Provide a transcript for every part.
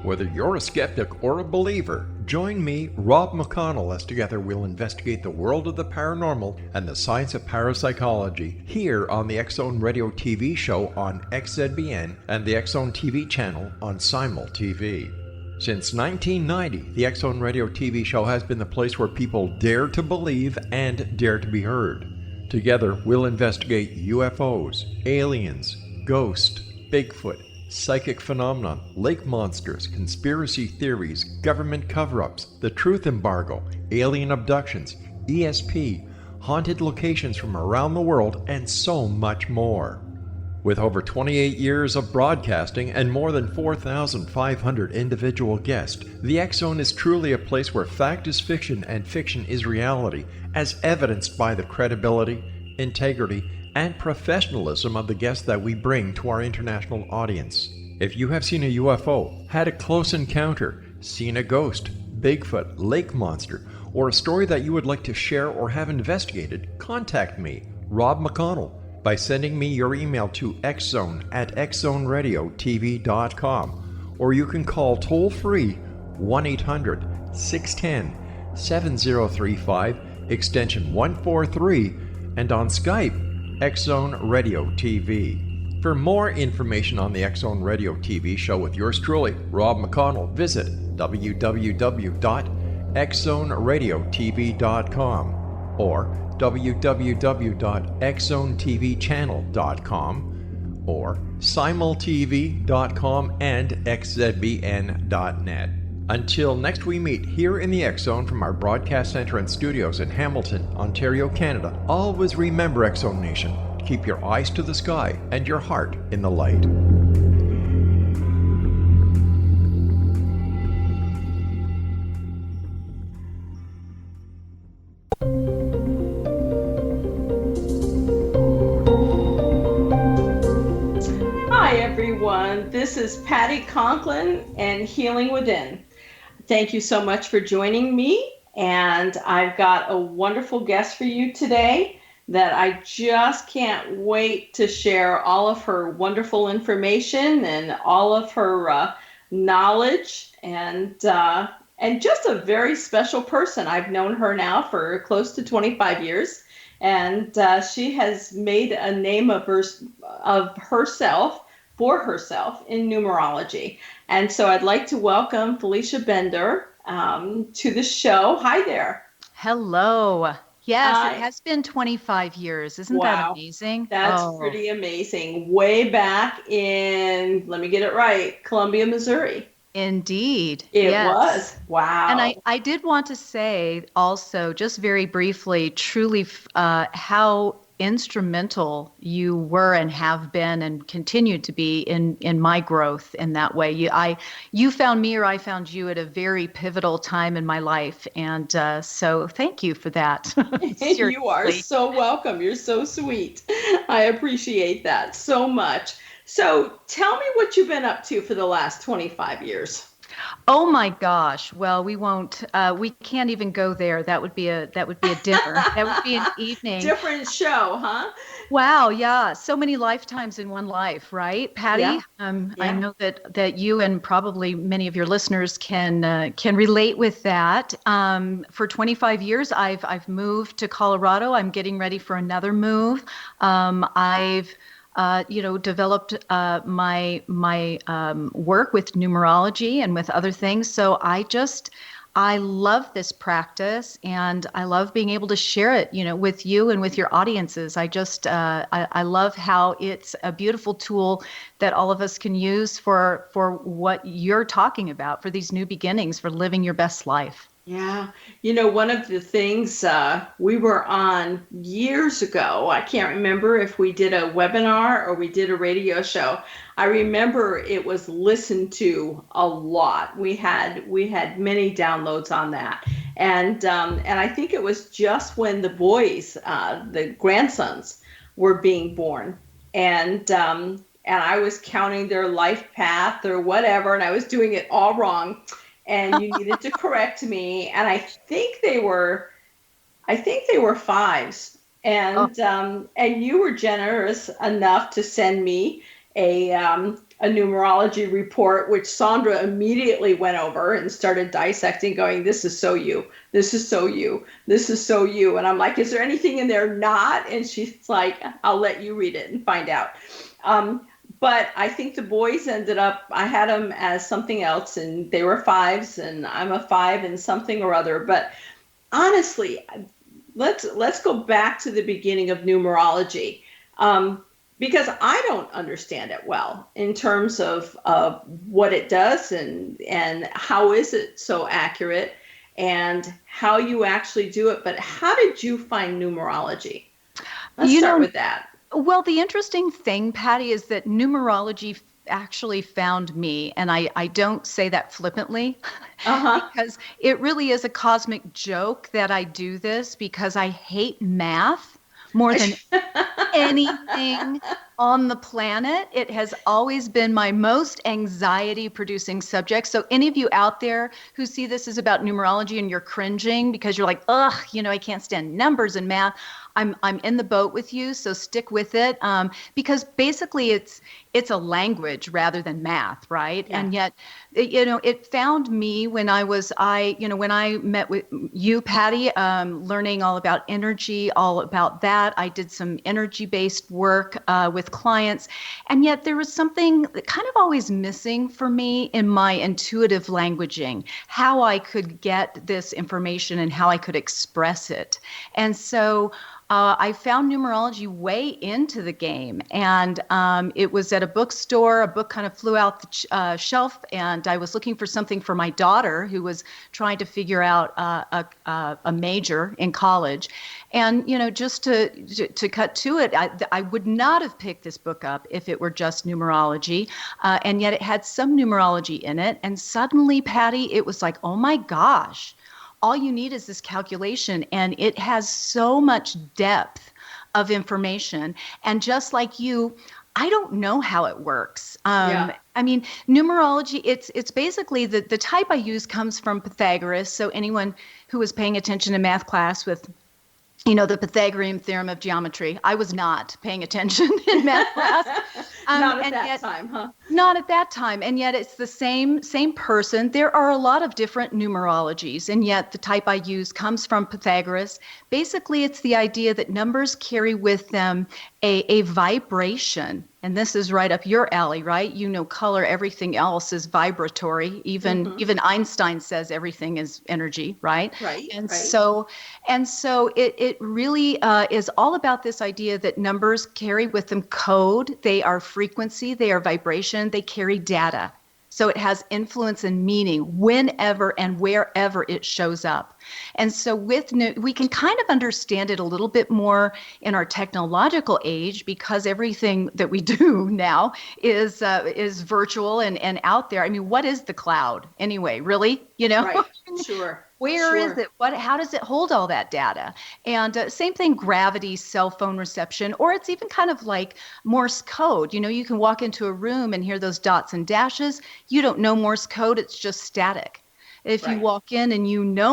Whether you're a skeptic or a believer, join me, Rob McConnell, as together we'll investigate the world of the paranormal and the science of parapsychology here on the X-Zone Radio TV show on XZBN and the X-Zone TV channel on Simul TV. Since 1990, the X-Zone Radio TV show has been the place where people dare to believe and dare to be heard. Together, we'll investigate UFOs, aliens, ghosts, Bigfoot, psychic phenomenon, lake monsters, conspiracy theories, government cover-ups, the truth embargo, alien abductions, ESP, haunted locations from around the world, and so much more. With over 28 years of broadcasting and more than 4,500 individual guests, the X-Zone is truly a place where fact is fiction and fiction is reality, as evidenced by the credibility, integrity, and professionalism of the guests that we bring to our international audience. If you have seen a UFO, had a close encounter, seen a ghost, Bigfoot, lake monster, or a story that you would like to share or have investigated, contact me, Rob McConnell, by sending me your email to xzone@xzoneradiotv.com, or you can call toll-free 1-800-610-7035, extension 143, and on Skype, X-Zone Radio TV. For more information on the X-Zone Radio TV show with yours truly, Rob McConnell, visit www.xzoneradiotv.com or www.xzonetvchannel.com or simultv.com and xzbn.net. Until next we meet here in the X-Zone from our broadcast center and studios in Hamilton, Ontario, Canada, always remember, X-Zone Nation, keep your eyes to the sky and your heart in the light. Hi everyone, this is Patty Conklin and Healing Within. Thank you so much for joining me, and I've got a wonderful guest for you today that I just can't wait to share all of her wonderful information and all of her knowledge, and just a very special person. I've known her now for close to 25 years, and she has made a name of herself for herself in numerology. And so I'd like to welcome Felicia Bender to the show. Hi there. Hello. Yes, it has been 25 years. Isn't that amazing? That's pretty amazing. Way back in, let me get it right, Columbia, Missouri. Indeed. It was. Wow. And I did want to say also, just very briefly, truly how instrumental you were and have been and continue to be in my growth in that way. You found me, or I found you, at a very pivotal time in my life, and so thank you for that. You are so welcome. You're so sweet. I appreciate that so much. So tell me what you've been up to for the last 25 years. Oh my gosh. Well, we won't, we can't even go there. That would be a dinner. That would be an evening. Different show, huh? Wow. Yeah. So many lifetimes in one life, right, Patty? Yeah. I know that you and probably many of your listeners can relate with that. For 25 years, I've moved to Colorado. I'm getting ready for another move. I've developed my work with numerology and with other things. So I love this practice, and I love being able to share it, with you and with your audiences. I love how it's a beautiful tool that all of us can use for what you're talking about, for these new beginnings, for living your best life. Yeah. One of the things we were on years ago, I can't remember if we did a webinar or we did a radio show. I remember it was listened to a lot. We had many downloads on that. And I think it was just when the boys, the grandsons, were being born. And I was counting their life path or whatever, and I was doing it all wrong. And you needed to correct me. And I think they were fives. And you were generous enough to send me a numerology report, which Sandra immediately went over and started dissecting, going, this is so you, this is so you, this is so you. And I'm like, is there anything in there not? And she's like, I'll let you read it and find out. But I think the boys ended up, I had them as something else, and they were 5s, and I'm a 5 and something or other. But honestly, let's go back to the beginning of numerology, because I don't understand it well in terms of what it does and how is it so accurate and how you actually do it. But how did you find numerology? Let's start with that. Well, the interesting thing, Patty, is that numerology actually found me, and I don't say that flippantly, because it really is a cosmic joke that I do this, because I hate math more than anything on the planet. It has always been my most anxiety-producing subject. So any of you out there who see this is about numerology and you're cringing because you're like, ugh, I can't stand numbers and math, I'm in the boat with you, so stick with it, because basically it's a language rather than math, right? Yeah. And yet, it found me when I met with you, Patty, learning all about energy, all about that. I did some energy-based work with clients, and yet there was something kind of always missing for me in my intuitive languaging, how I could get this information and how I could express it. And so I found numerology way into the game, and it was at a bookstore. A book kind of flew out the shelf, and I was looking for something for my daughter who was trying to figure out a major in college. And, just to cut to it, I would not have picked this book up if it were just numerology, and yet it had some numerology in it. And suddenly, Patty, it was like, oh my gosh, all you need is this calculation, and it has so much depth of information. And just like you, I don't know how it works. I mean, numerology, it's basically the type I use comes from Pythagoras. So anyone who was paying attention to math class with the Pythagorean theorem of geometry. I was not paying attention in math class. Not at that time, huh? Not at that time. And yet it's the same person. There are a lot of different numerologies, and yet the type I use comes from Pythagoras. Basically, it's the idea that numbers carry with them a vibration. And this is right up your alley, right? Color, everything else is vibratory. Even Einstein says everything is energy, right? Right. And so it really is all about this idea that numbers carry with them code. They are frequency, they are vibration, they carry data. So it has influence and meaning whenever and wherever it shows up. And so we can kind of understand it a little bit more in our technological age, because everything that we do now is virtual and out there. I mean, what is the cloud anyway? Really? Right. Sure. Where is it? How does it hold all that data? And same thing, gravity, cell phone reception, or it's even kind of like Morse code. You can walk into a room and hear those dots and dashes. You don't know Morse code. It's just static. If you walk in and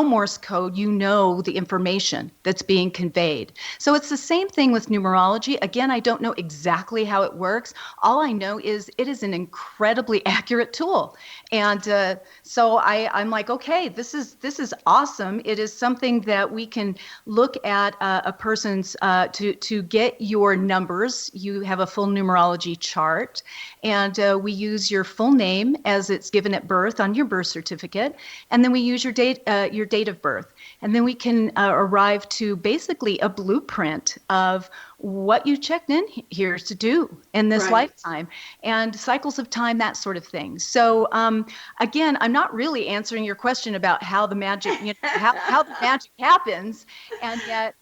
Morse code, the information that's being conveyed. So it's the same thing with numerology. Again, I don't know exactly how it works. All I know is it is an incredibly accurate tool. And so I'm like, okay, this is awesome. It is something that we can look at a person's to get your numbers. You have a full numerology chart, and we use your full name as it's given at birth on your birth certificate. And then we use your date of birth. And then we can arrive to basically a blueprint of what you checked in here to do in this lifetime, and cycles of time, that sort of thing. So again, I'm not really answering your question about how the magic, how the magic happens, and yet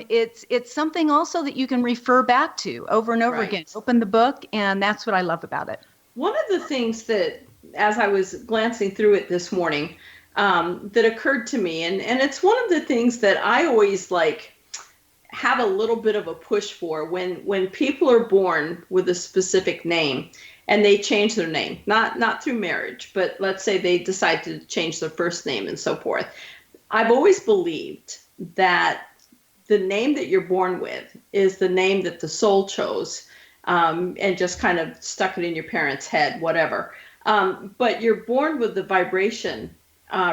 it's something also that you can refer back to over and over again. Open the book, and that's what I love about it. One of the things that, as I was glancing through it this morning, that occurred to me, and it's one of the things that I always have a little bit of a push for when people are born with a specific name and they change their name, not through marriage, but let's say they decide to change their first name and so forth. I've always believed that the name that you're born with is the name that the soul chose and just kind of stuck it in your parents' head, whatever. But you're born with the vibration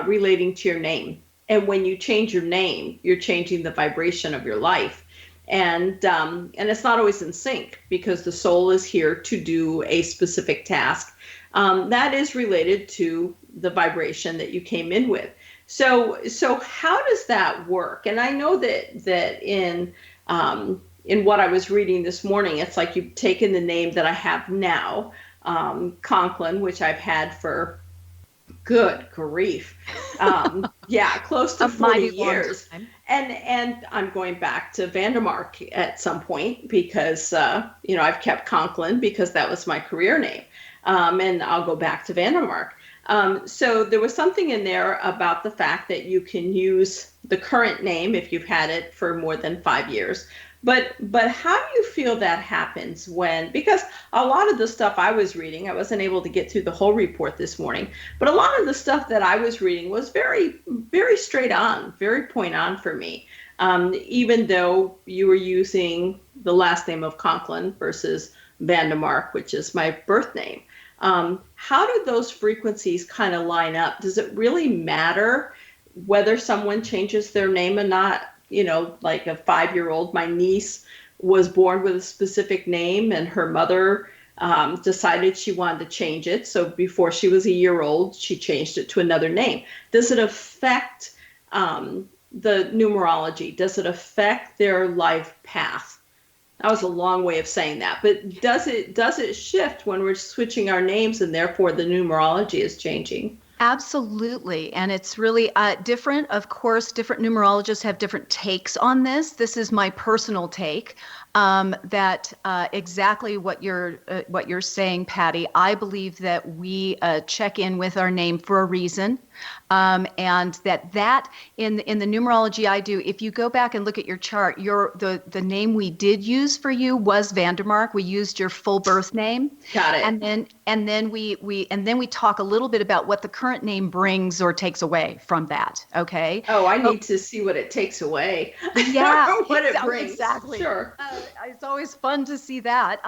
relating to your name. And when you change your name, you're changing the vibration of your life. And it's not always in sync, because the soul is here to do a specific task that is related to the vibration that you came in with. So how does that work? And I know that in what I was reading this morning, it's like you've taken the name that I have now, Conklin, which I've had for, good grief, close to 40 years. And I'm going back to Vandermark at some point, because I've kept Conklin because that was my career name, and I'll go back to Vandermark. So there was something in there about the fact that you can use the current name if you've had it for more than 5 years. But how do you feel that happens because a lot of the stuff I was reading, I wasn't able to get through the whole report this morning, but a lot of the stuff that I was reading was very, very straight on, very point on for me. Even though you were using the last name of Conklin versus Vandermark, which is my birth name. How do those frequencies kind of line up? Does it really matter whether someone changes their name or not? Like a 5-year-old, my niece was born with a specific name, and her mother decided she wanted to change it. So before she was a year old, she changed it to another name. Does it affect the numerology? Does it affect their life path? That was a long way of saying that, but does it shift when we're switching our names, and therefore the numerology is changing? Absolutely. And it's really different. Of course, different numerologists have different takes on this. This is my personal take, that exactly what you're saying, Patty. I believe that we check in with our name for a reason. And that in the numerology I do, if you go back and look at your chart, the name we did use for you was Vandermark. We used your full birth name. Got it. And then we talk a little bit about what the current name brings or takes away from that. Okay. Oh, I need to see what it takes away. Yeah. What it brings. Exactly. Sure. It's always fun to see that.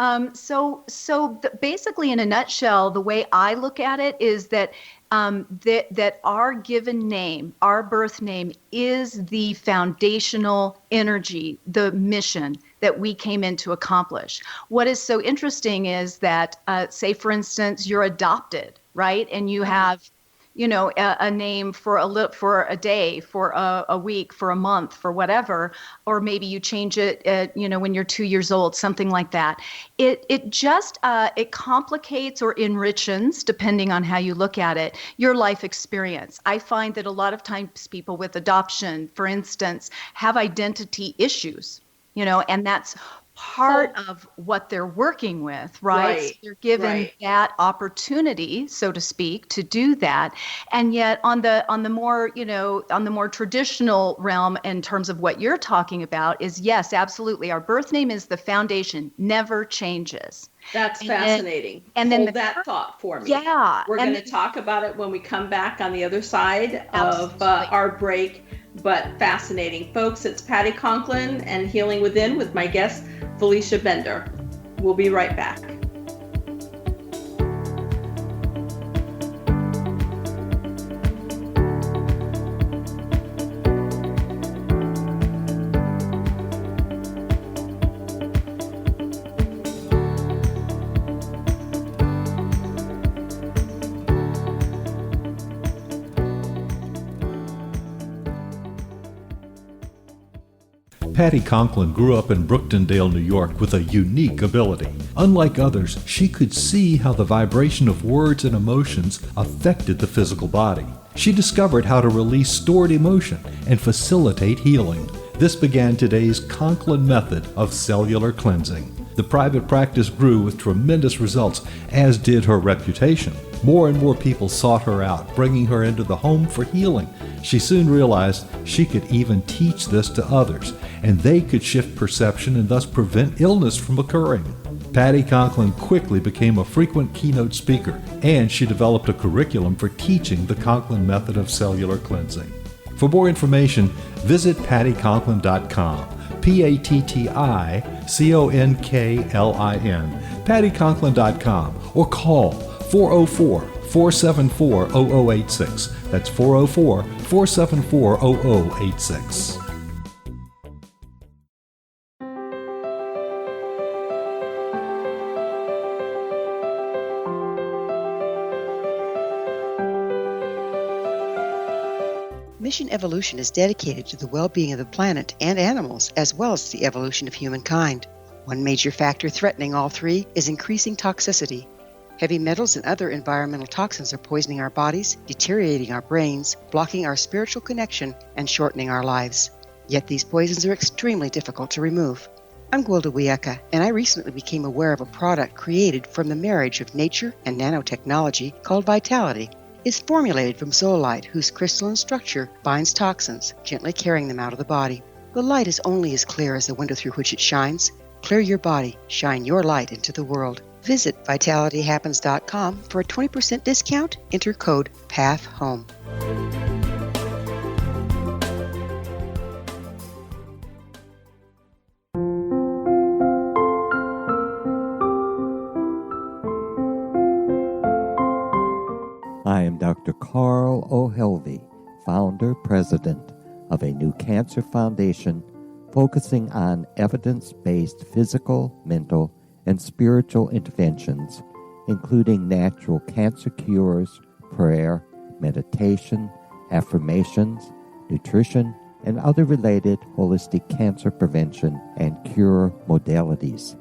Basically, in a nutshell, the way I look at it is that that our given name, our birth name, is the foundational energy, the mission that we came in to accomplish. What is so interesting is that, say, for instance, you're adopted, right? And you have, a name for a day, for a week, for a month, for whatever, or maybe you change it, when you're 2 years old, something like that. It just complicates or enriches, depending on how you look at it, your life experience. I find that a lot of times people with adoption, for instance, have identity issues, and that's part of what they're working with, right? So they're given that opportunity, so to speak, to do that. And yet on the more traditional realm, in terms of what you're talking about, is yes, absolutely. Our birth name is the foundation, never changes. That's fascinating. Hold that thought for me. Yeah. We're going to talk about it when we come back on the other side of our break, but fascinating. Folks, it's Patty Conklin and Healing Within with my guest, Felicia Bender. We'll be right back. Patty Conklin grew up in Brooktondale, New York, with a unique ability. Unlike others, she could see how the vibration of words and emotions affected the physical body. She discovered how to release stored emotion and facilitate healing. This began today's Conklin method of cellular cleansing. The private practice grew with tremendous results, as did her reputation. More and more people sought her out, bringing her into the home for healing. She soon realized she could even teach this to others, and they could shift perception and thus prevent illness from occurring. Patty Conklin quickly became a frequent keynote speaker, and she developed a curriculum for teaching the Conklin method of cellular cleansing. For more information, visit pattyconklin.com. PATTICONKLIN, pattyconklin.com, or call 404-474-0086. That's 404-474-0086. Mission Evolution is dedicated to the well-being of the planet and animals, as well as the evolution of humankind. One major factor threatening all three is increasing toxicity. Heavy metals and other environmental toxins are poisoning our bodies, deteriorating our brains, blocking our spiritual connection, and shortening our lives. Yet these poisons are extremely difficult to remove. I'm Gwilda Wiyaka, and I recently became aware of a product created from the marriage of nature and nanotechnology called Vitality. It's formulated from zoolite, whose crystalline structure binds toxins, gently carrying them out of the body. The light is only as clear as the window through which it shines. Clear your body, shine your light into the world. Visit vitalityhappens.com for a 20% discount. Enter code PATHHOME. I am Dr. Carl O'Helvey, founder, president of a new cancer foundation focusing on evidence-based physical, mental, and spiritual interventions, including natural cancer cures, prayer, meditation, affirmations, nutrition, and other related holistic cancer prevention and cure modalities.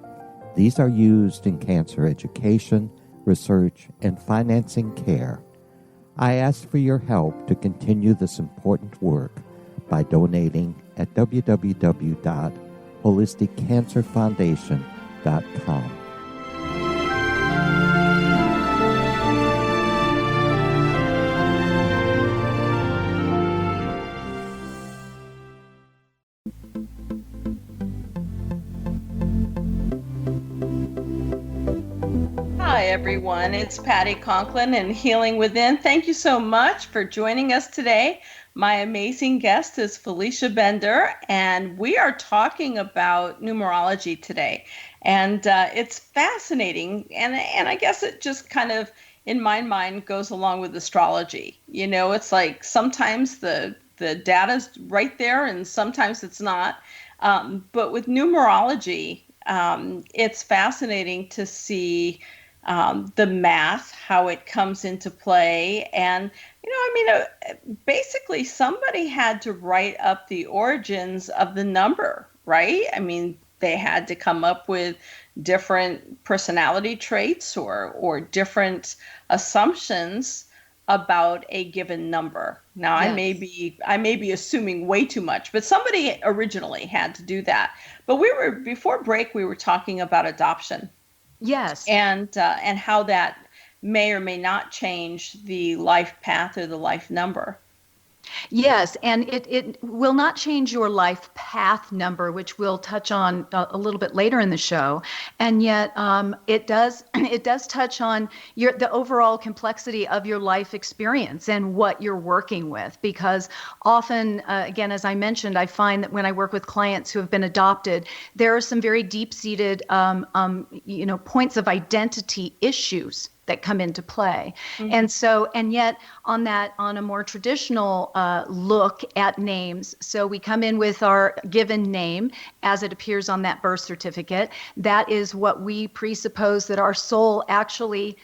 These are used in cancer education, research, and financing care. I ask for your help to continue this important work by donating at www.holisticcancerfoundation.com. Hi, everyone. It's Patty Conklin and Healing Within. Thank you so much for joining us today. My amazing guest is Felicia Bender, and we are talking about numerology today. And it's fascinating, and I guess it just kind of, in my mind, goes along with astrology. You know, it's like sometimes the data's right there, and sometimes it's not. But with numerology, it's fascinating to see the math, how it comes into play. And, basically somebody had to write up the origins of the number, right? I mean, they had to come up with different personality traits or different assumptions about a given number. Now, yes. I may be assuming way too much, but somebody originally had to do that. But before break, we were talking about adoption. Yes. And how that may or may not change the life path or the life number. Yes, and it will not change your life path number, which we'll touch on a little bit later in the show. And yet it does touch on the overall complexity of your life experience and what you're working with. Because often, again, as I mentioned, I find that when I work with clients who have been adopted, there are some very deep-seated points of identity issues that come into play. Mm-hmm. And yet on a more traditional look at names, so we come in with our given name as it appears on that birth certificate. That is what we presuppose that our soul actually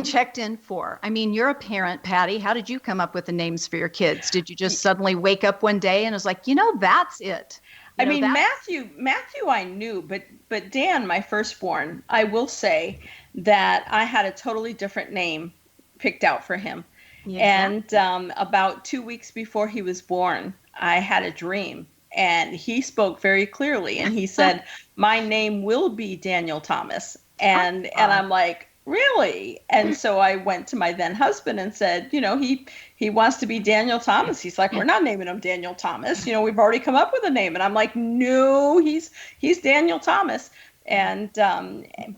checked in for. I mean, you're a parent, Patty. How did you come up with the names for your kids? Did you just suddenly wake up one day and it was like, that's it? Matthew I knew, but Dan, my firstborn, I will say that I had a totally different name picked out for him. Yeah. And about 2 weeks before he was born, I had a dream, and he spoke very clearly, and he said, "My name will be Daniel Thomas." And I'm like, really? And so I went to my then husband and said, he wants to be Daniel Thomas. He's like, we're not naming him Daniel Thomas. We've already come up with a name. And I'm like, no, he's Daniel Thomas. And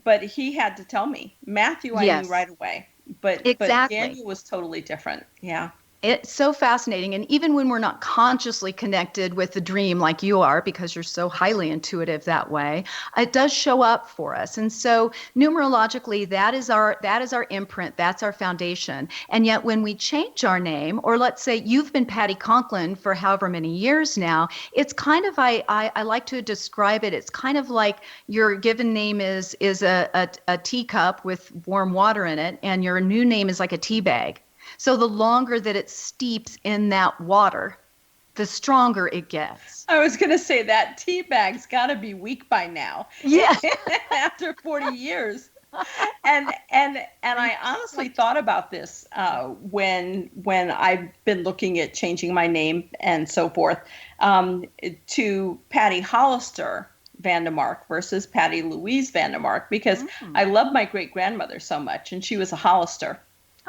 but he had to tell me. Matthew, I knew right away. But exactly. But Daniel was totally different. Yeah. It's so fascinating. And even when we're not consciously connected with the dream like you are, because you're so highly intuitive that way, it does show up for us. And so numerologically, that is our imprint, that's our foundation. And yet when we change our name, or let's say you've been Patty Conklin for however many years now, it's kind of, I like to describe it, it's kind of like your given name is a teacup with warm water in it, and your new name is like a tea bag. So the longer that it steeps in that water, the stronger it gets. I was going to say that tea bag's got to be weak by now. Yeah. After 40 years. And I honestly thought about this when I've been looking at changing my name and so forth to Patty Hollister Vandermark versus Patty Louise Vandermark, because I love my great grandmother so much, and she was a Hollister.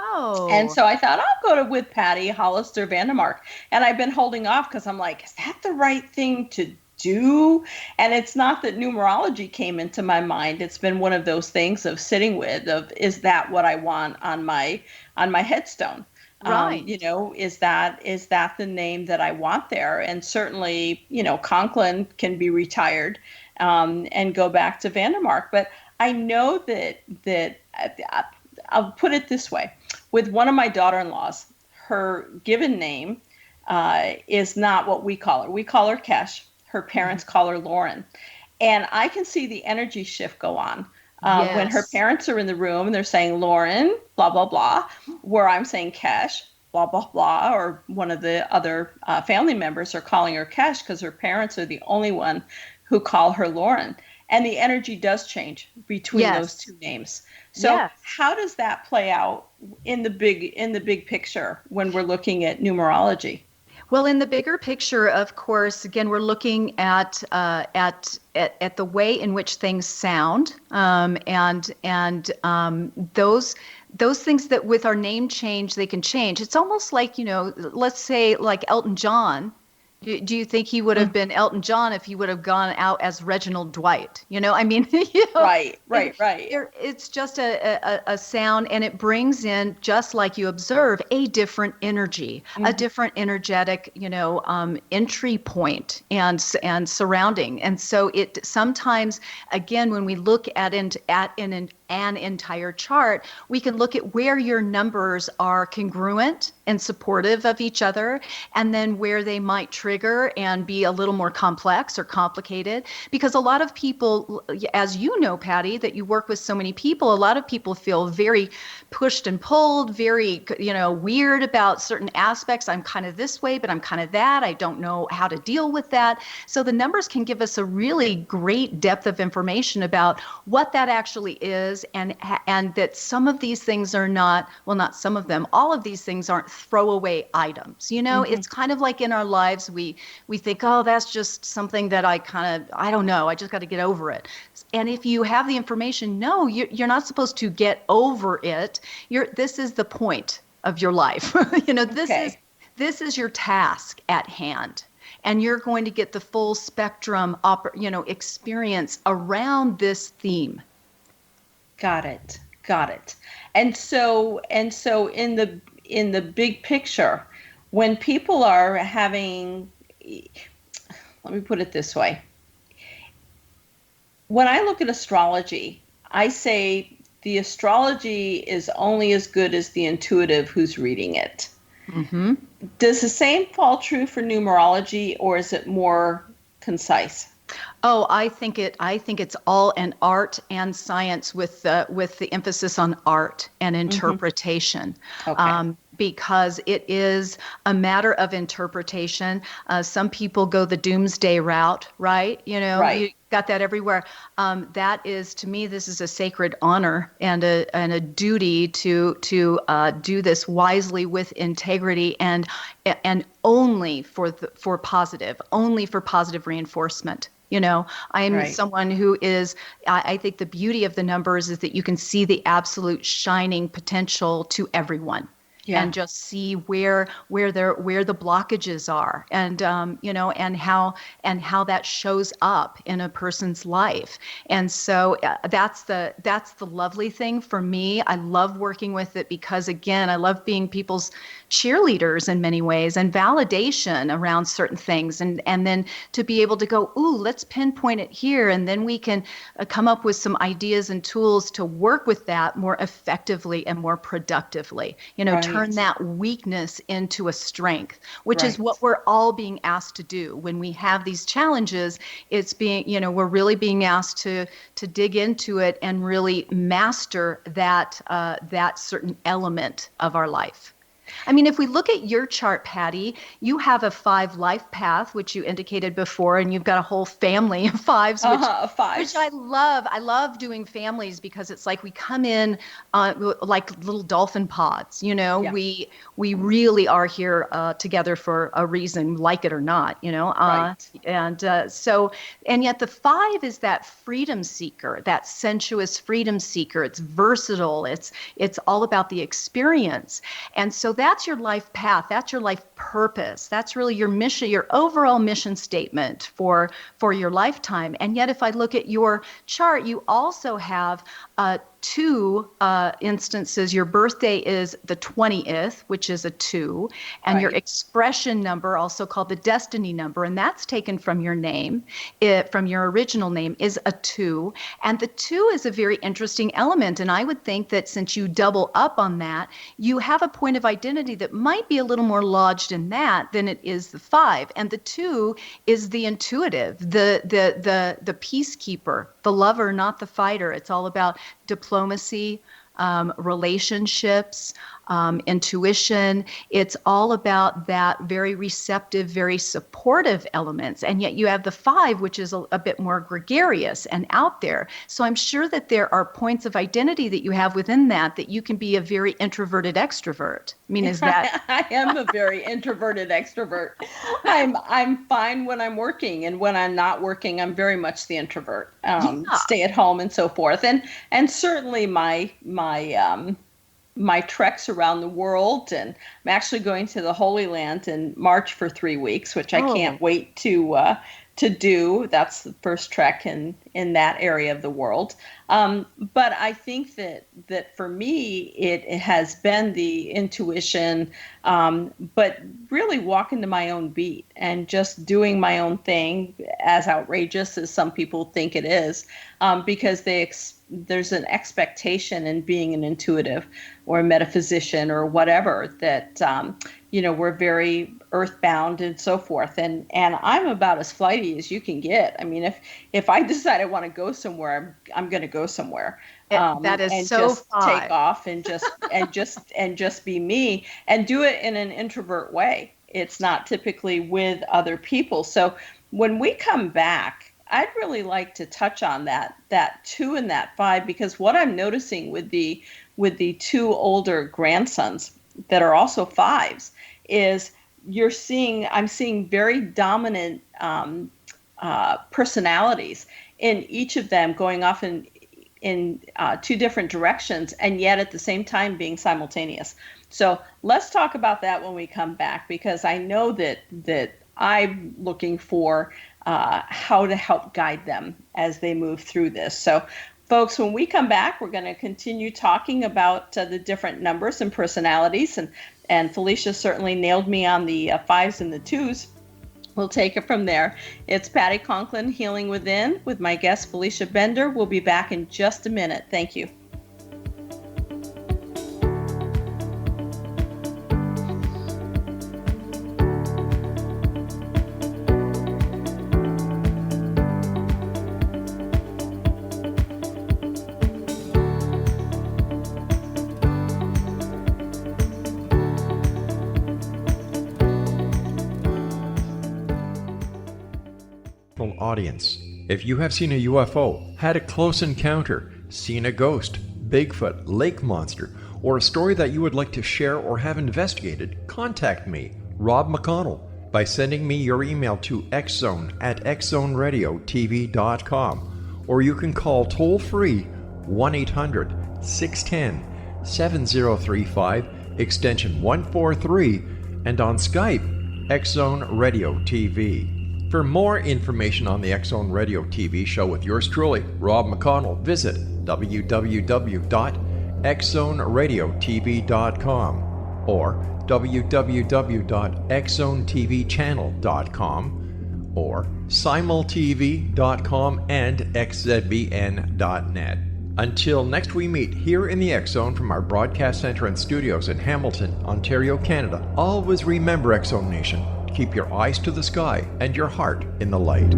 Oh. And so I thought I'll go with Patty Hollister Vandermark. And I've been holding off because I'm like, is that the right thing to do? And it's not that numerology came into my mind. It's been one of those things of sitting with, of, is that what I want on my headstone? Right. Is that the name that I want there? And certainly, Conklin can be retired and go back to Vandermark. But I know that I'll put it this way. With one of my daughter-in-laws, her given name is not what we call her. We call her Kesh. Her parents call her Lauren. And I can see the energy shift go on when her parents are in the room and they're saying Lauren, blah, blah, blah, where I'm saying Kesh, blah, blah, blah, or one of the other family members are calling her Kesh because her parents are the only one who call her Lauren. And the energy does change between those two names. So how does that play out in the big picture when we're looking at numerology? Well, in the bigger picture, of course, again, we're looking at the way in which things sound, and those things that with our name change, they can change. It's almost like, let's say like Elton John. Do you think he would have been Elton John if he would have gone out as Reginald Dwight? Right. It's just a sound, and it brings in, just like you observe, a different energy, a different energetic, entry point and surrounding. And so it sometimes, again, when we look at an entire chart, we can look at where your numbers are congruent and supportive of each other, and then where they might trigger and be a little more complex or complicated. Because a lot of people, as you know, Patty, that you work with so many people, a lot of people feel very pushed and pulled, very, weird about certain aspects. I'm kind of this way, but I'm kind of that. I don't know how to deal with that. So the numbers can give us a really great depth of information about what that actually is, and that some of these things are not some of them, all of these things aren't throwaway items. It's kind of like in our lives, we think, oh, that's just something that I don't know, I just got to get over it. And if you have the information, no, you're not supposed to get over it. This is the point of your life. This is your task at hand. And you're going to get the full spectrum, experience around this theme. Got it. And so in the big picture, when people are having, let me put it this way. When I look at astrology, I say the astrology is only as good as the intuitive who's reading it. Mm-hmm. Does the same fall true for numerology, or is it more concise? Oh, I think it's all an art and science with the emphasis on art and interpretation. Okay. Because it is a matter of interpretation. Some people go the doomsday route, right? Right. You got that everywhere. That is, to me, this is a sacred honor and a duty to do this wisely with integrity and only for positive reinforcement. I'm someone who is, I think the beauty of the numbers is that you can see the absolute shining potential to everyone. and just see where the blockages are, and and how that shows up in a person's life. And so that's the lovely thing for me. I love working with it because, again, I love being people's cheerleaders in many ways, and validation around certain things, and then to be able to go, ooh, let's pinpoint it here, and then we can come up with some ideas and tools to work with that more effectively and more productively. Turn that weakness into a strength, which is what we're all being asked to do when we have these challenges. It's being, we're really being asked to dig into it and really master that certain element of our life. I mean, if we look at your chart, Patty, you have a 5 life path, which you indicated before, and you've got a whole family of 5s, which I love. I love doing families because it's like we come in like little dolphin pods. We really are here together for a reason, like it or not. And yet the 5 is that freedom seeker, that sensuous freedom seeker. It's versatile. It's all about the experience, and so that's your life path. That's your life purpose. That's really your mission, your overall mission statement for your lifetime. And yet, if I look at your chart, you also have 2 instances. Your birthday is the 20th, which is a 2, and your expression number, also called the destiny number, and that's taken from your name, from your original name, is a 2. And the 2 is a very interesting element. And I would think that since you double up on that, you have a point of identity that might be a little more lodged in that than it is the 5. And the 2 is the intuitive, the peacekeeper, the lover, not the fighter. It's all about diplomacy, relationships, intuition. It's all about that very receptive, very supportive elements. And yet you have the 5, which is a bit more gregarious and out there. So I'm sure that there are points of identity that you have within that you can be a very introverted extrovert. I mean, is that? I am a very introverted extrovert. I'm fine when I'm working, and when I'm not working, I'm very much the introvert. Stay at home and so forth. And certainly my treks around the world, and I'm actually going to the Holy Land in March for 3 weeks, which I can't wait to do. That's the first trek in that area of the world. But I think that for me, it has been the intuition, but really walking to my own beat and just doing my own thing, as outrageous as some people think it is, because there's an expectation in being an intuitive or a metaphysician or whatever that, we're very earthbound and so forth. And I'm about as flighty as you can get. I mean, if I decide I want to go somewhere, I'm going to go somewhere. That is and so just take off and just be me, and do it in an introvert way. It's not typically with other people. So when we come back, I'd really like to touch on that 2 and that 5, because what I'm noticing with the 2 older grandsons that are also 5s is I'm seeing very dominant personalities in each of them, going off in 2 different directions, and yet at the same time being simultaneous. So let's talk about that when we come back, because I know that I'm looking for how to help guide them as they move through this. So folks, when we come back, we're going to continue talking about the different numbers and personalities, and Felicia certainly nailed me on the 5s and the 2s. We'll take it from there. It's Patty Conklin, Healing Within, with my guest Felicia Bender. We'll be back in just a minute. Thank you. Audience. If you have seen a UFO, had a close encounter, seen a ghost, Bigfoot, lake monster, or a story that you would like to share or have investigated, contact me, Rob McConnell, by sending me your email to xzone@xzoneradiotv.com, or you can call toll-free 1-800-610-7035 extension 143, and on Skype, X-Zone Radio TV. For more information on the X-Zone Radio TV show with yours truly, Rob McConnell, visit www.xzoneradiotv.com or www.xzonetvchannel.com or simultv.com and xzbn.net. Until next we meet here in the X-Zone from our broadcast center and studios in Hamilton, Ontario, Canada, always remember, X-Zone Nation, keep your eyes to the sky and your heart in the light.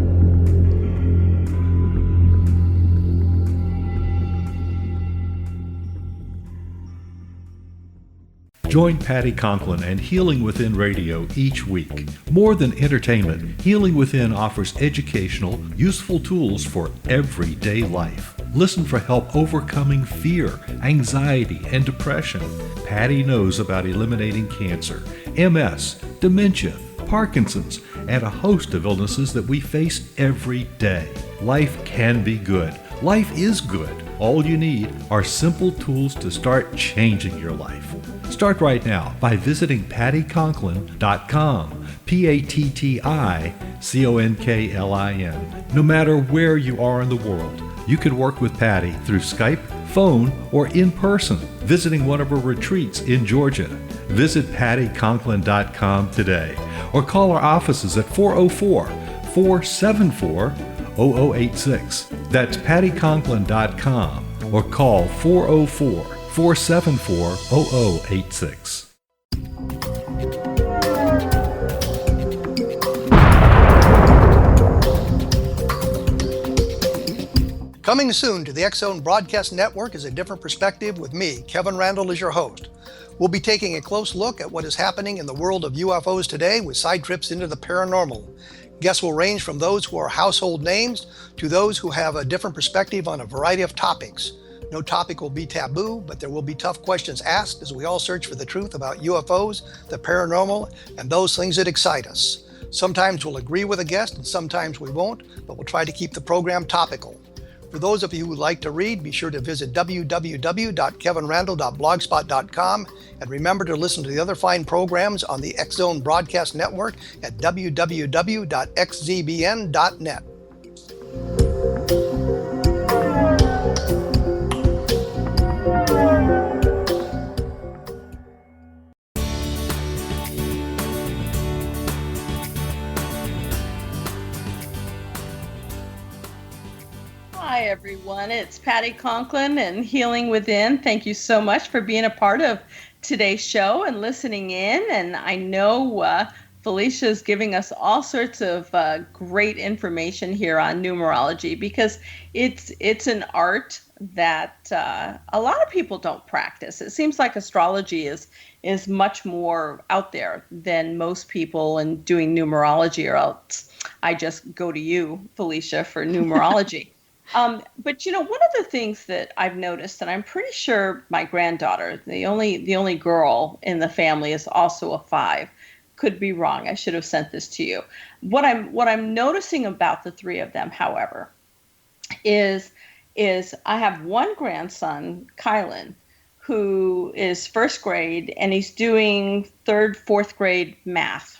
Join Patty Conklin and Healing Within Radio each week. More than entertainment, Healing Within offers educational, useful tools for everyday life. Listen for help overcoming fear, anxiety, and depression. Patty knows about eliminating cancer, MS, dementia, Parkinson's, and a host of illnesses that we face every day. Life can be good. Life is good. All you need are simple tools to start changing your life. Start right now by visiting pattyconklin.com, PATTICONKLIN. No matter where you are in the world, you can work with Patty through Skype, phone, or in person, visiting one of her retreats in Georgia. Visit pattyconklin.com today or call our offices at 404-474-0086. That's pattyconklin.com or call 404-474-0086. Coming soon to the X-Zone Broadcast Network is A Different Perspective with me, Kevin Randall, as your host. We'll be taking a close look at what is happening in the world of UFOs today with side trips into the paranormal. Guests will range from those who are household names to those who have a different perspective on a variety of topics. No topic will be taboo, but there will be tough questions asked as we all search for the truth about UFOs, the paranormal, and those things that excite us. Sometimes we'll agree with a guest and sometimes we won't, but we'll try to keep the program topical. For those of you who would like to read, be sure to visit www.kevinrandall.blogspot.com and remember to listen to the other fine programs on the X-Zone Broadcast Network at www.xzbn.net. Hi, everyone. It's Patty Conklin and Healing Within. Thank you so much for being a part of today's show and listening in. And I know Felicia is giving us all sorts of great information here on numerology because it's an art that a lot of people don't practice. It seems like astrology is much more out there than most people in doing numerology, or else I just go to you, Felicia, for numerology. But one of the things that I've noticed, and I'm pretty sure my granddaughter, the only girl in the family, is also a 5. Could be wrong. I should have sent this to you. What I'm noticing about the 3 of them, however, is I have one grandson, Kylan, who is 1st grade, and he's doing 3rd, 4th grade math.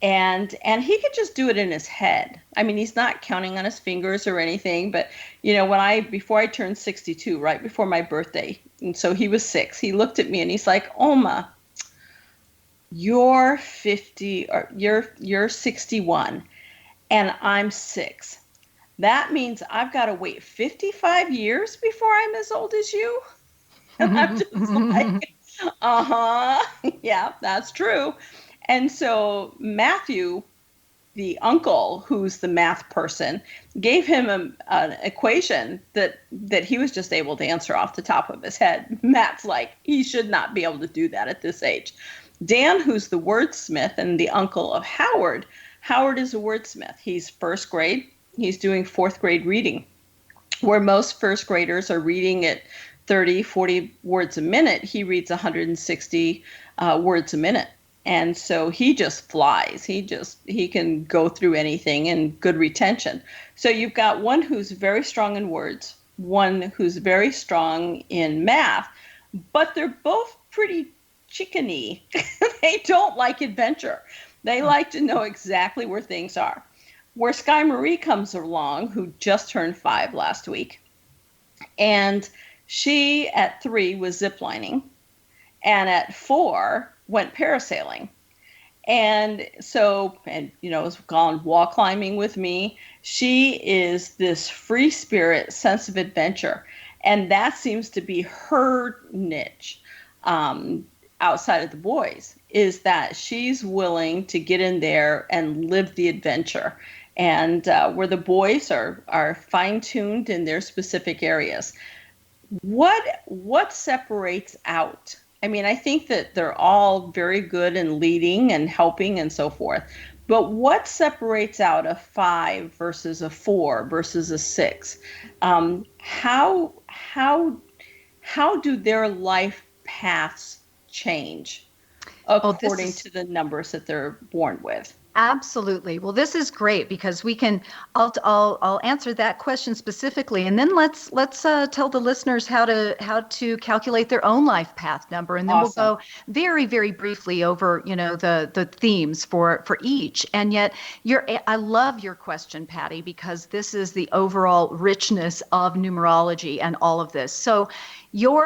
And he could just do it in his head. I mean, he's not counting on his fingers or anything, but before I turned 62, right before my birthday, and so he was 6, he looked at me and he's like, Oma, you're 50 or you're 61 and I'm 6. That means I've got to wait 55 years before I'm as old as you. And I'm just like, yeah, that's true. And so Matthew, the uncle, who's the math person, gave him an equation that he was just able to answer off the top of his head. Matt's like, he should not be able to do that at this age. Dan, who's the wordsmith and the uncle of Howard is a wordsmith. He's 1st grade. He's doing 4th grade reading, where most 1st graders are reading at 30, 40 words a minute. He reads 160 words a minute. And so he just flies. He can go through anything and good retention. So you've got one who's very strong in words, one who's very strong in math, but they're both pretty chickeny. They don't like adventure. They like to know exactly where things are. Where Sky Marie comes along, who just turned 5 last week, and she at 3 was ziplining, and at 4 went parasailing. And so, has gone wall climbing with me. She is this free spirit, sense of adventure. And that seems to be her niche, outside of the boys, is that she's willing to get in there and live the adventure. And where the boys are fine-tuned in their specific areas. What separates out? I mean, I think that they're all very good in leading and helping and so forth. But what separates out a 5 versus a 4 versus a 6? How do their life paths change according to the numbers that they're born with? Absolutely. Well, this is great because I'll answer that question specifically, and then let's tell the listeners how to calculate their own life path number, and then Awesome. We'll go very, very briefly over the themes for each. And yet, I love your question, Patty, because this is the overall richness of numerology and all of this. So,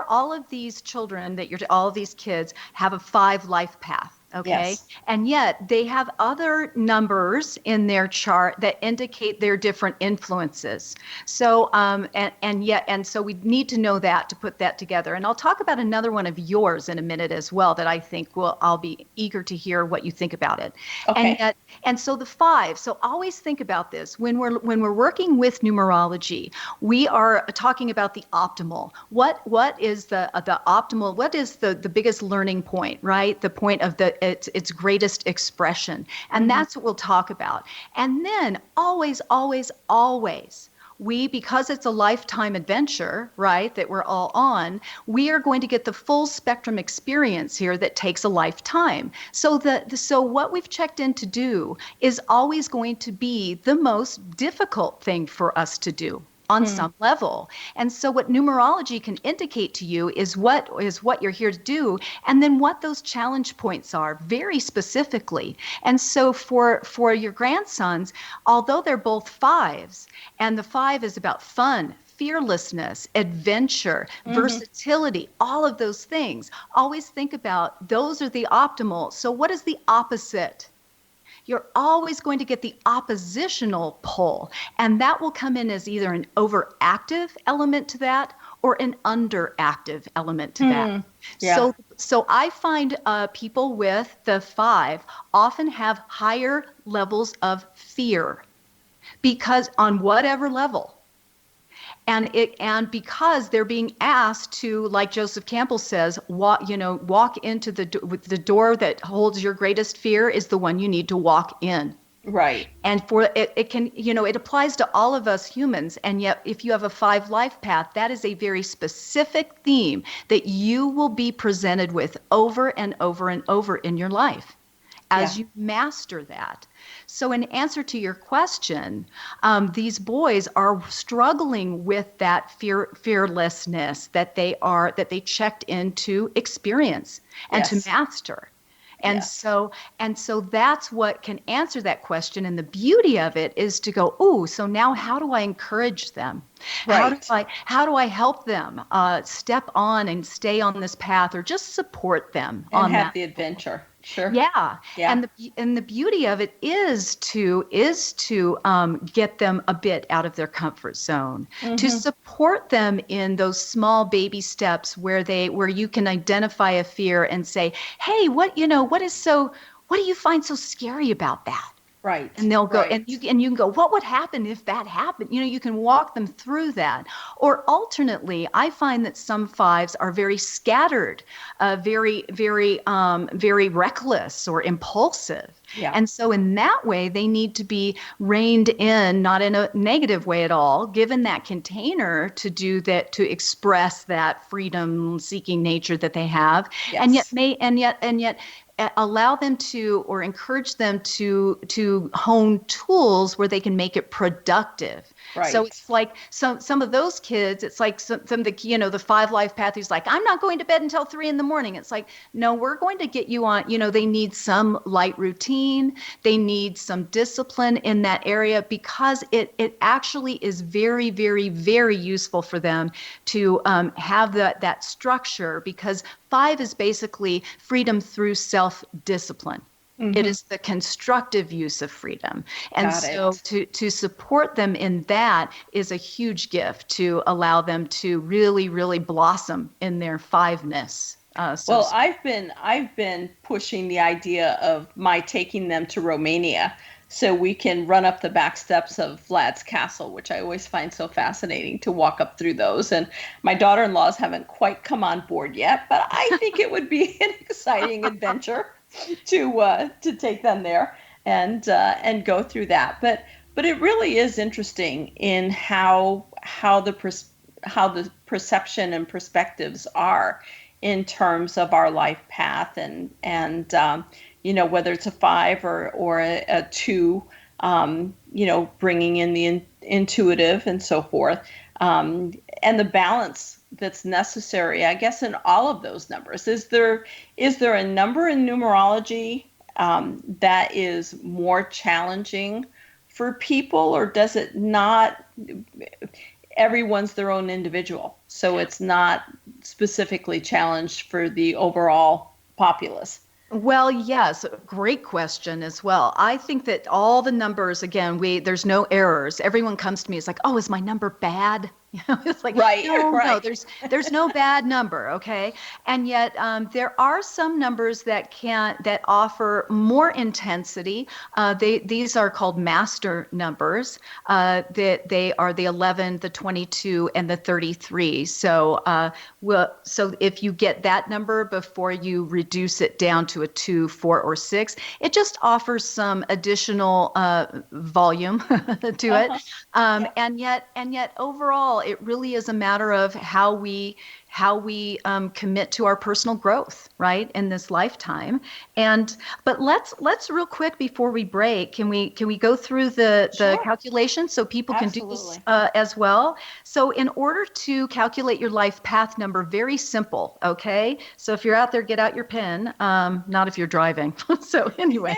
all of these children all of these kids have a 5 life path. Okay. Yes. And yet they have other numbers in their chart that indicate their different influences. So, so we need to know that to put that together. And I'll talk about another one of yours in a minute as well that I think I'll be eager to hear what you think about it. Okay. And so the 5, so always think about this when we're working with numerology, we are talking about the optimal. What is the optimal? What is the biggest learning point, right? The point of its greatest expression. And that's what we'll talk about. And then always, because it's a lifetime adventure, right, that we're all on, we are going to get the full spectrum experience here that takes a lifetime. So what we've checked in to do is always going to be the most difficult thing for us to do on some level. And so what numerology can indicate to you is what you're here to do, and then what those challenge points are very specifically. And so for your grandsons, although they're both 5s, and the 5 is about fun, fearlessness, adventure, versatility, all of those things, always think about those are the optimal. So what is the opposite? You're always going to get the oppositional pull, and that will come in as either an overactive element to that or an underactive element to that. Yeah. So I find people with the 5 often have higher levels of fear, because on whatever level. And because they're being asked to, like Joseph Campbell says, walk into the door that holds your greatest fear is the one you need to walk in. Right. And for it can, it applies to all of us humans. And yet, if you have a 5 life path, that is a very specific theme that you will be presented with over and over and over in your life as you master that. So in answer to your question, these boys are struggling with that fearlessness that they checked into experience and to master. And so that's what can answer that question. And the beauty of it is to go, so now how do I encourage them? Right. How do I help them step on and stay on this path, or just support them and on have that? the adventure? Sure. Yeah. And the beauty of it is to get them a bit out of their comfort zone, to support them in those small baby steps where you can identify a fear and say, hey, what do you find so scary about that? Right. And they'll go, and you can go, what would happen if that happened? You can walk them through that. Or alternately, I find that some 5s are very scattered, very, very, very reckless or impulsive. Yeah. And so in that way, they need to be reined in, not in a negative way at all, given that container to do that, to express that freedom-seeking nature that they have. Yes. And yet allow them to, or encourage them to hone tools where they can make it productive. Right. So it's like some of those kids, it's like some of the, the 5 life path who's like, I'm not going to bed until 3 a.m. It's like, no, we're going to get you on, they need some light routine. They need some discipline in that area, because it actually is very, very, very useful for them to have that structure, because 5 is basically freedom through self-discipline. Mm-hmm. It is the constructive use of freedom. And to support them in that is a huge gift, to allow them to really, really blossom in their 5-ness. Well, I've been pushing the idea of my taking them to Romania so we can run up the back steps of Vlad's castle, which I always find so fascinating to walk up through those. And my daughter-in-laws haven't quite come on board yet, but I think it would be an exciting adventure to take them there and go through that. But it really is interesting in how the perception and perspectives are in terms of our life path, and whether it's a 5 or a 2, bringing in the intuitive and so forth, and the balance that's necessary, I guess, in all of those numbers. Is there a number in numerology that is more challenging for people, or does it not? Everyone's their own individual, so it's not specifically challenged for the overall populace. Well, yes, great question as well. I think that all the numbers, again, there's no errors. Everyone comes to me, it's like, oh, is my number bad? It's like, no, there's no bad number, okay? And yet there are some numbers that offer more intensity. These are called master numbers. They are the 11, the 22, and the 33. So so if you get that number before you reduce it down to a 2, 4, or 6, it just offers some additional volume to it. And yet overall, it really is a matter of how we commit to our personal growth, right, in this lifetime. But let's real quick before we break, can we go through the calculation so people can do this as well? So in order to calculate your life path number, very simple, okay? So if you're out there, get out your pen. Not if you're driving. So anyway,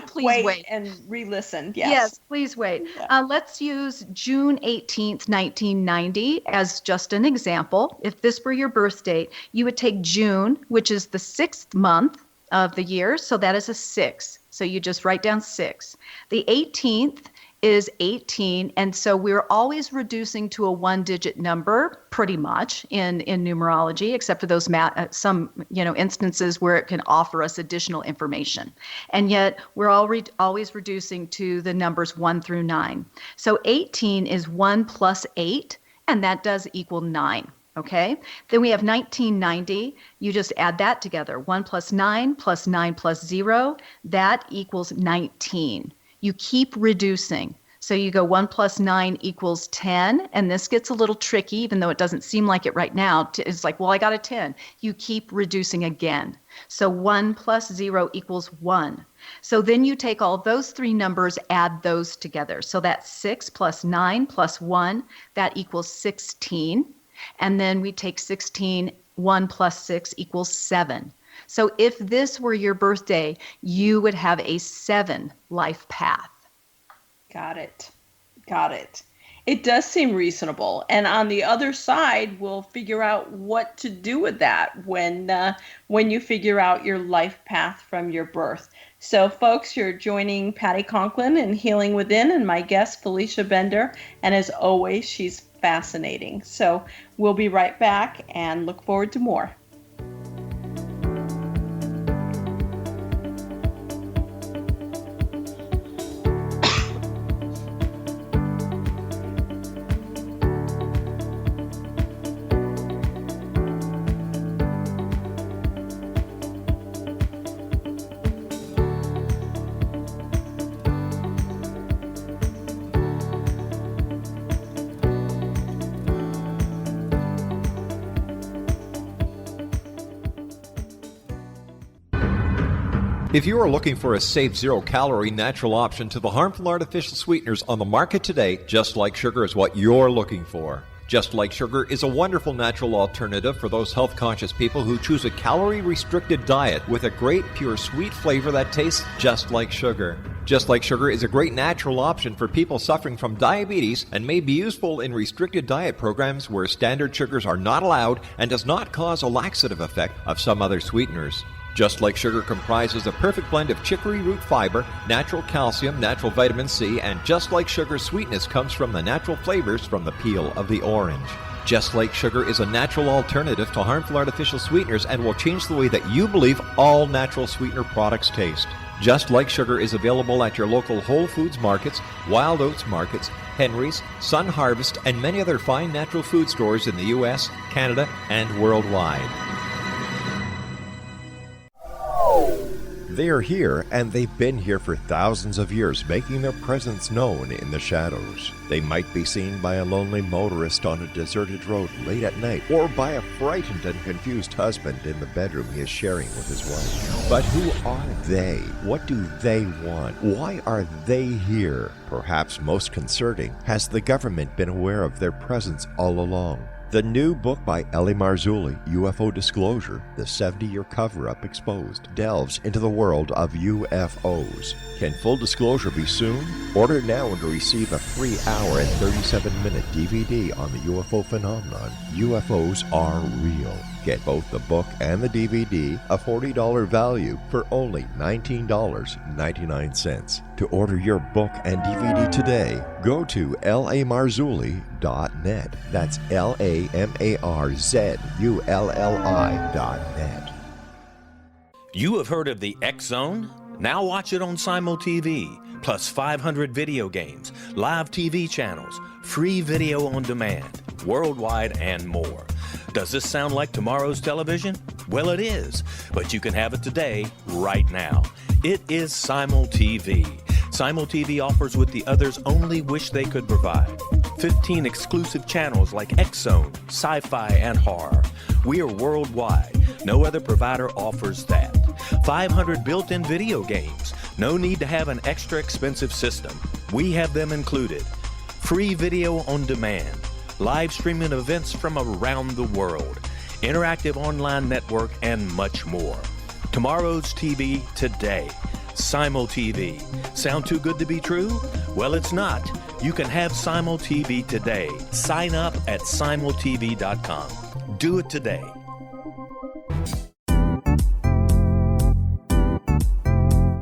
please wait and re-listen. Yes, please wait. Yeah. Let's use June 18th, 1990 as just an example. If this were your birth date, you would take June, which is the 6th month of the year, so that is a 6. So you just write down 6. The 18th is 18, and so we're always reducing to a 1-digit number, pretty much in numerology, except for those some instances where it can offer us additional information. And yet we're always reducing to the numbers 1 through 9. So 18 is 1 plus 8, and that does equal 9. Okay, then we have 1990. You just add that together. 1 plus 9 plus 9 plus 0, that equals 19. You keep reducing. So you go 1 plus 9 equals 10, and this gets a little tricky, even though it doesn't seem like it right now. It's like, well, I got a 10. You keep reducing again. So 1 plus 0 equals 1. So then you take all those 3 numbers, add those together. So that's 6 plus 9 plus 1, that equals 16. And then we take 16, 1 plus 6 equals 7. So if this were your birthday, you would have a 7 life path. Got it. It does seem reasonable. And on the other side, we'll figure out what to do with that when you figure out your life path from your birth. So folks, you're joining Patty Conklin in Healing Within, and my guest, Felicia Bender. And as always, she's fascinating. So we'll be right back and look forward to more. If you are looking for a safe, zero-calorie natural option to the harmful artificial sweeteners on the market today, Just Like Sugar is what you're looking for. Just Like Sugar is a wonderful natural alternative for those health-conscious people who choose a calorie-restricted diet with a great, pure, sweet flavor that tastes just like sugar. Just Like Sugar is a great natural option for people suffering from diabetes and may be useful in restricted diet programs where standard sugars are not allowed and does not cause a laxative effect of some other sweeteners. Just Like Sugar comprises a perfect blend of chicory root fiber, natural calcium, natural vitamin C, and Just Like Sugar's sweetness comes from the natural flavors from the peel of the orange. Just Like Sugar is a natural alternative to harmful artificial sweeteners and will change the way that you believe all natural sweetener products taste. Just Like Sugar is available at your local Whole Foods markets, Wild Oats markets, Henry's, Sun Harvest, and many other fine natural food stores in the U.S., Canada, and worldwide. They are here, and they've been here for thousands of years, making their presence known in the shadows. They might be seen by a lonely motorist on a deserted road late at night, or by a frightened and confused husband in the bedroom he is sharing with his wife. But who are they? What do they want? Why are they here? Perhaps most concerning, has the government been aware of their presence all along? The new book by L.A. Marzulli, UFO Disclosure, the 70-year cover-up exposed, delves into the world of UFOs. Can full disclosure be soon? Order now and receive a free hour and 37-minute DVD on the UFO phenomenon. UFOs are real. Get both the book and the DVD, a $40 value, for only $19.99. To order your book and DVD today, go to lamarzulli.net. That's LAMARZULLI.net. You have heard of the X Zone? Now watch it on Simul TV, plus 500 video games, live TV channels, free video on demand, worldwide, and more. Does this sound like tomorrow's television? Well, it is, but you can have it today, right now. It is Simul TV. Simul TV offers what the others only wish they could provide. 15 exclusive channels like X Zone, sci-fi, and horror. We are worldwide. No other provider offers that. 500 built-in video games. No need to have an extra expensive system. We have them included. Free video on demand. Live streaming events from around the world, interactive online network, and much more. Tomorrow's TV today. Simul TV. Sound too good to be true? Well, it's not. You can have Simul TV today. Sign up at simultv.com. Do it today.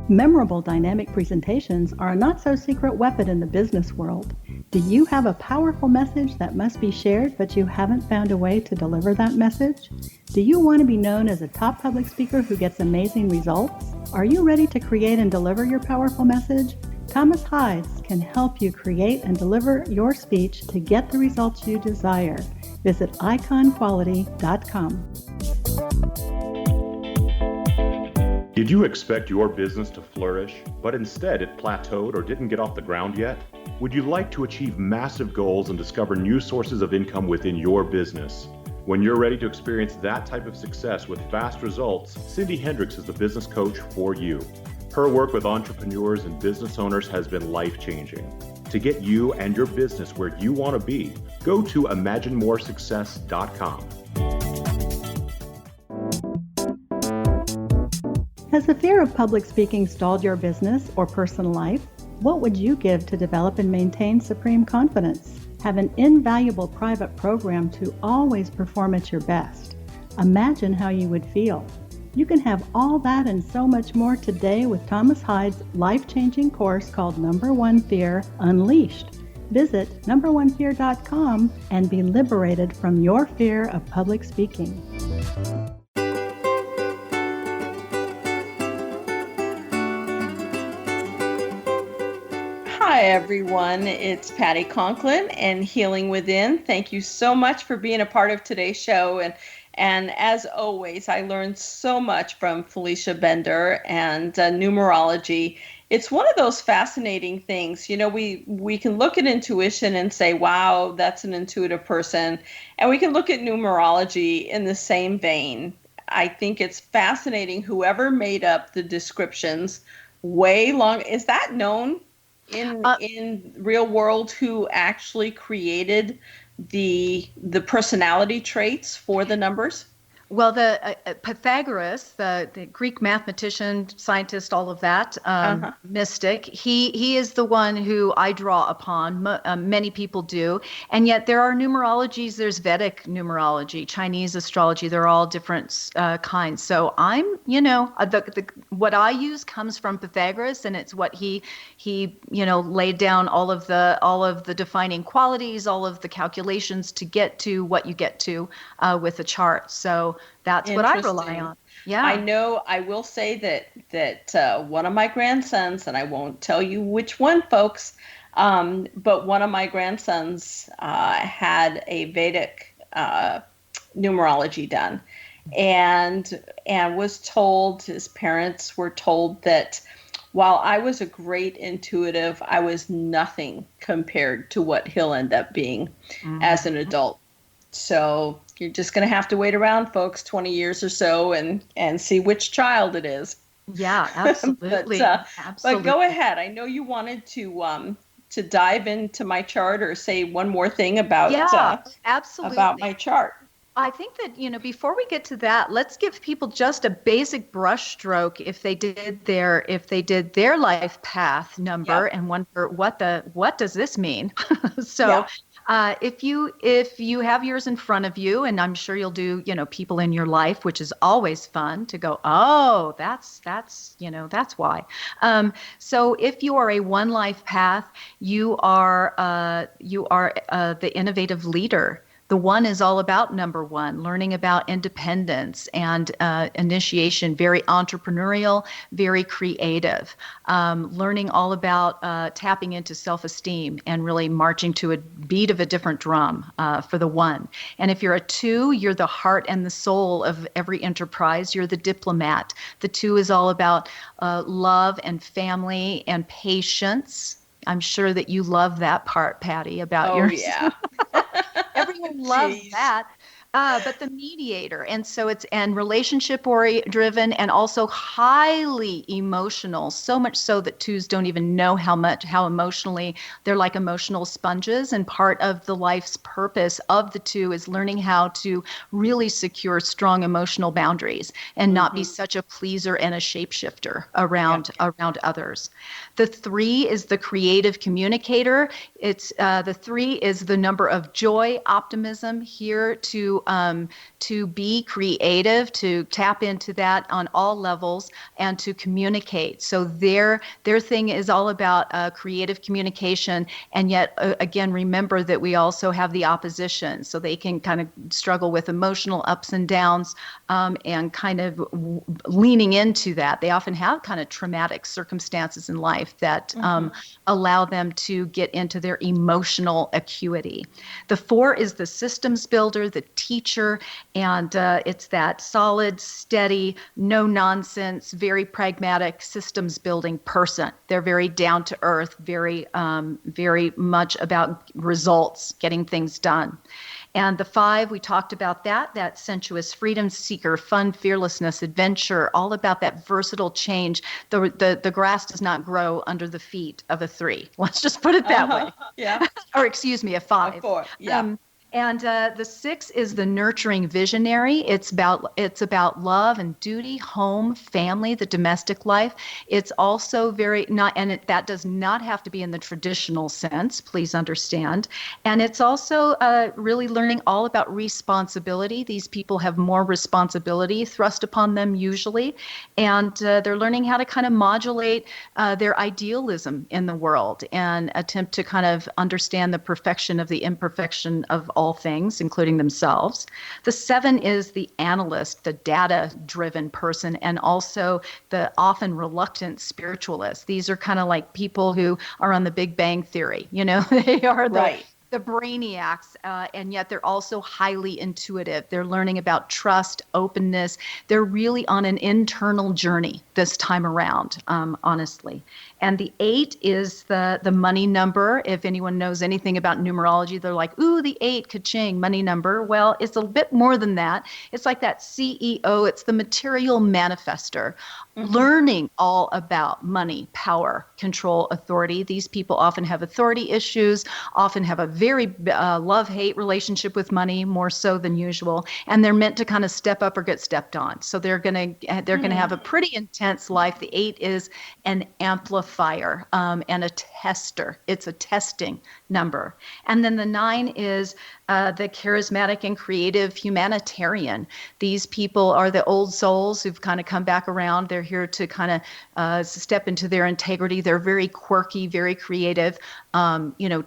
Memorable dynamic presentations are a not-so-secret weapon in the business world. Do you have a powerful message that must be shared, but you haven't found a way to deliver that message? Do you want to be known as a top public speaker who gets amazing results? Are you ready to create and deliver your powerful message? Thomas Hides can help you create and deliver your speech to get the results you desire. Visit iconquality.com. Did you expect your business to flourish, but instead it plateaued or didn't get off the ground yet? Would you like to achieve massive goals and discover new sources of income within your business? When you're ready to experience that type of success with fast results, Cindy Hendricks is the business coach for you. Her work with entrepreneurs and business owners has been life-changing. To get you and your business where you want to be, go to imaginemoresuccess.com. Has the fear of public speaking stalled your business or personal life? What would you give to develop and maintain supreme confidence? Have an invaluable private program to always perform at your best. Imagine how you would feel. You can have all that and so much more today with Thomas Hides' life-changing course called Number One Fear Unleashed. Visit numberonefear.com and be liberated from your fear of public speaking. Hi, everyone. It's Patty Conklin and Healing Within. Thank you so much for being a part of today's show. And as always, I learned so much from Felicia Bender and numerology. It's one of those fascinating things. You know, we can look at intuition and say, wow, that's an intuitive person. And we can look at numerology in the same vein. I think it's fascinating. Whoever made up the descriptions way long, is that known in real world who actually created the personality traits for the numbers? Well, the Pythagoras, the Greek mathematician, scientist, all of that, mystic, he is the one who I draw upon. Many people do. And yet there are numerologies. There's Vedic numerology, Chinese astrology. They're all different kinds. So I'm, what I use comes from Pythagoras, and it's what he laid down all of the defining qualities, all of the calculations to get to what you get to with a chart. So that's what I rely on. Yeah. I know. I will say that one of my grandsons, and I won't tell you which one, folks, but one of my grandsons had a Vedic numerology done, and was told, his parents were told that while I was a great intuitive, I was nothing compared to what he'll end up being as an adult. So you're just going to have to wait around, folks, 20 years or so and see which child it is. Yeah, absolutely. But go ahead. I know you wanted to dive into my chart or say one more thing about absolutely. About my chart. I think that, before we get to that, let's give people just a basic brush stroke if they did their life path number and wonder what does this mean? So if you have yours in front of you, and I'm sure you'll do, people in your life, which is always fun to go, oh, that's why. So if you are a one life path, you are the innovative leader. The one is all about number one, learning about independence and initiation, very entrepreneurial, very creative, learning all about tapping into self-esteem and really marching to a beat of a different drum for the one. And if you're a two, you're the heart and the soul of every enterprise. You're the diplomat. The two is all about love and family and patience. I'm sure that you love that part, Patty, about yours. Oh, yeah. Everyone loves that. But the mediator, and so it's relationship driven and also highly emotional, so much so that twos don't even know how emotionally they're like emotional sponges. And part of the life's purpose of the two is learning how to really secure strong emotional boundaries and not be such a pleaser and a shapeshifter around others. The three is the creative communicator. It's the three is the number of joy, optimism, here to be creative, to tap into that on all levels, and to communicate. So their thing is all about creative communication, and yet again, remember that we also have the opposition, so they can kind of struggle with emotional ups and downs, and kind of leaning into that. They often have kind of traumatic circumstances in life that allow them to get into their emotional acuity. The four is the systems builder, the teacher, and it's that solid, steady, no nonsense, very pragmatic systems building person. They're very down to earth, very much about results, getting things done. And the five, we talked about that sensuous freedom seeker, fun, fearlessness, adventure, all about that versatile change. The grass does not grow under the feet of a three. Let's just put it that way. Yeah. Or excuse me, a five. A four. Yeah. And the six is the nurturing visionary. It's about love and duty, home, family, the domestic life. It's also that does not have to be in the traditional sense, please understand. And it's also really learning all about responsibility. These people have more responsibility thrust upon them usually, and they're learning how to kind of modulate their idealism in the world and attempt to kind of understand the perfection of the imperfection of all things, including themselves. The seven is the analyst, the data-driven person, and also the often reluctant spiritualist. These are kind of like people who are on the Big Bang Theory. They are the brainiacs, and yet they're also highly intuitive. They're learning about trust, openness. They're really on an internal journey this time around, honestly. And the 8 is the money number. If anyone knows anything about numerology, they're like, ooh, the 8, ka-ching, money number. Well, it's a bit more than that. It's like that CEO. It's the material manifester, learning all about money, power, control, authority. These people often have authority issues, often have a very love-hate relationship with money, more so than usual, and they're meant to kind of step up or get stepped on. So they're gonna have a pretty intense life. The 8 is an amplifier and a tester. It's a testing number. And then the 9 is the charismatic and creative humanitarian. These people are the old souls who've kind of come back around. They're here to kind of step into their integrity. They're very quirky, very creative.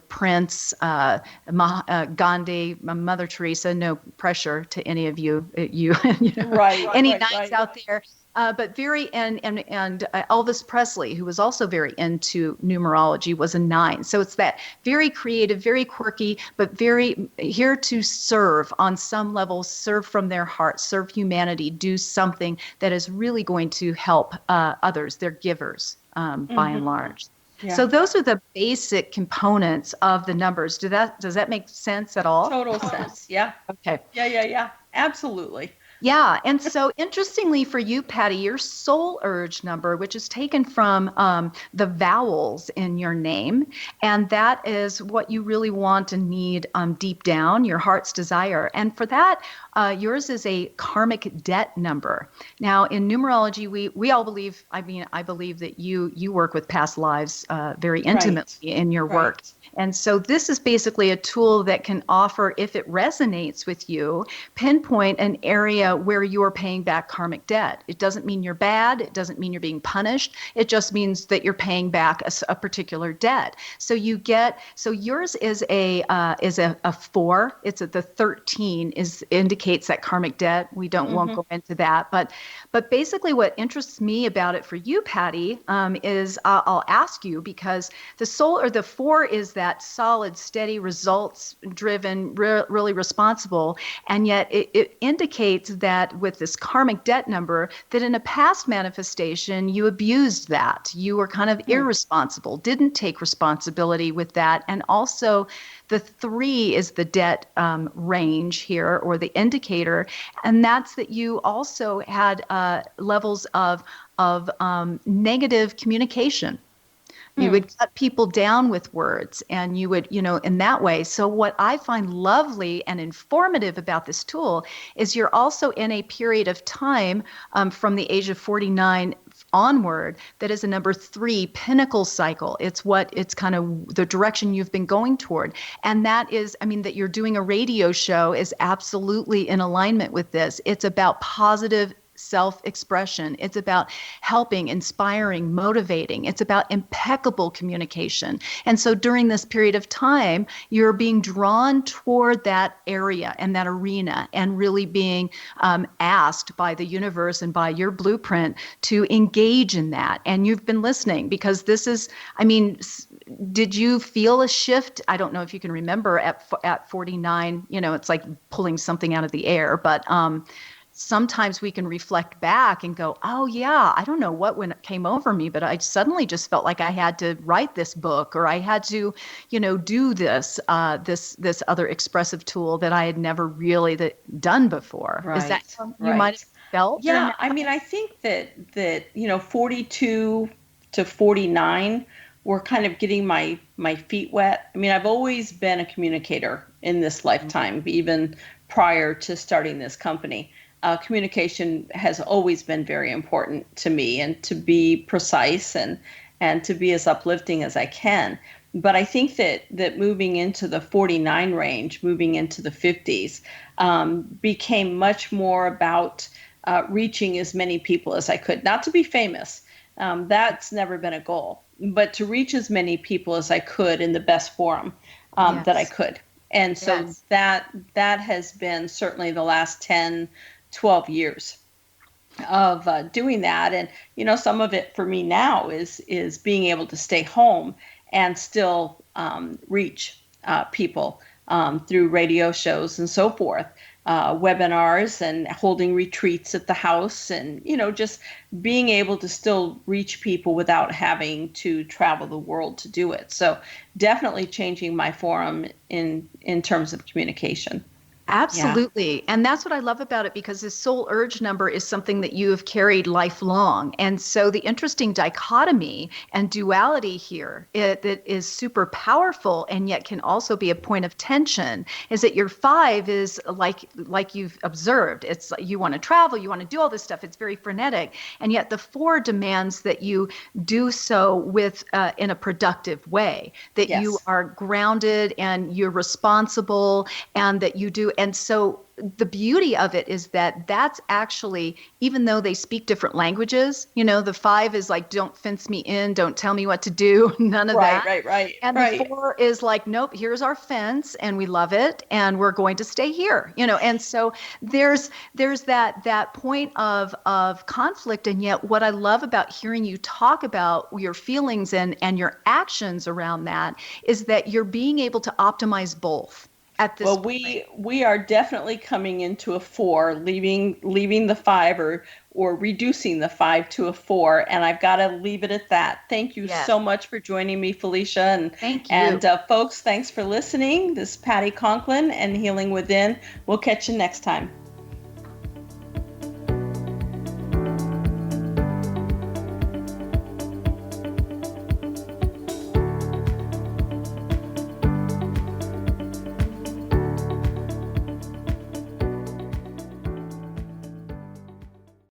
Prince, Gandhi, Mother Teresa, no pressure to any of you, Knights out there. But very, and Elvis Presley, who was also very into numerology, was a 9. So it's that very creative, very quirky, but very here to serve on some level, serve from their heart, serve humanity, do something that is really going to help others. They're givers, by and large. Yeah. So those are the basic components of the numbers. Does that make sense at all? Total sense. Yeah. Okay. Yeah. Absolutely. Yeah. And so interestingly for you, Patty, your soul urge number, which is taken from the vowels in your name, and that is what you really want and need deep down, your heart's desire. And for that, yours is a karmic debt number. Now, in numerology, we all believe, I believe that you work with past lives very intimately in your work. And so this is basically a tool that can offer, if it resonates with you, pinpoint an area where you're paying back karmic debt. It doesn't mean you're bad. It doesn't mean you're being punished. It just means that you're paying back a particular debt. So yours is a 4. It's the 13 indicates that karmic debt. We won't go into that, but basically what interests me about it for you, Patty, is I'll ask you, because the soul or the 4 is that solid, steady, results-driven, really responsible, and yet it indicates that with this karmic debt number, that in a past manifestation, you abused that. You were kind of irresponsible, didn't take responsibility with that, and also the 3 is the debt range here, or the indicator, and that's that you also had levels of negative communication. You would cut people down with words, and you would, in that way. So what I find lovely and informative about this tool is you're also in a period of time from the age of 49 onward that is a number 3 pinnacle cycle. It's kind of the direction you've been going toward. And that is, that you're doing a radio show is absolutely in alignment with this. It's about positive self-expression. It's about helping, inspiring, motivating. It's about impeccable communication. And so during this period of time, you're being drawn toward that area and that arena, and really being asked by the universe and by your blueprint to engage in that. And you've been listening, because this is, did you feel a shift? I don't know if you can remember at 49, it's like pulling something out of the air, but sometimes we can reflect back and go, oh yeah, I don't know what when it came over me, but I suddenly just felt like I had to write this book, or I had to, do this other expressive tool that I had never really done before. Right. Is that something you might have felt? Yeah, I think that 42 to 49 were kind of getting my feet wet. I've always been a communicator in this lifetime, even prior to starting this company. Communication has always been very important to me, and to be precise and to be as uplifting as I can. But I think that moving into the 49 range, moving into the 50s, became much more about reaching as many people as I could. Not to be famous, that's never been a goal, but to reach as many people as I could in the best forum that I could. And so that has been certainly the last 10, 12 years of doing that. And, some of it for me now is being able to stay home and still reach people through radio shows and so forth, webinars and holding retreats at the house, and just being able to still reach people without having to travel the world to do it. So definitely changing my forum in terms of communication. Absolutely. Yeah. And that's what I love about it, because this soul urge number is something that you have carried lifelong. And so the interesting dichotomy and duality here that is super powerful and yet can also be a point of tension is that your 5 is like you've observed. It's like you want to travel, you want to do all this stuff. It's very frenetic. And yet the 4 demands that you do so with in a productive way, that yes. you are grounded and you're responsible, and that you do. And so the beauty of it is that that's actually, even though they speak different languages, the 5 is like, don't fence me in, don't tell me what to do, none of that. Right. And the 4 is like, nope, here's our fence and we love it and we're going to stay here, And so there's that point of conflict. And yet what I love about hearing you talk about your feelings and your actions around that is that you're being able to optimize both. At this point. We are definitely coming into a 4, leaving the 5 or reducing the 5 to a 4, and I've got to leave it at that. Thank you so much for joining me, Felicia, and thank you. And folks, thanks for listening. This is Patty Conklin and Healing Within. We'll catch you next time.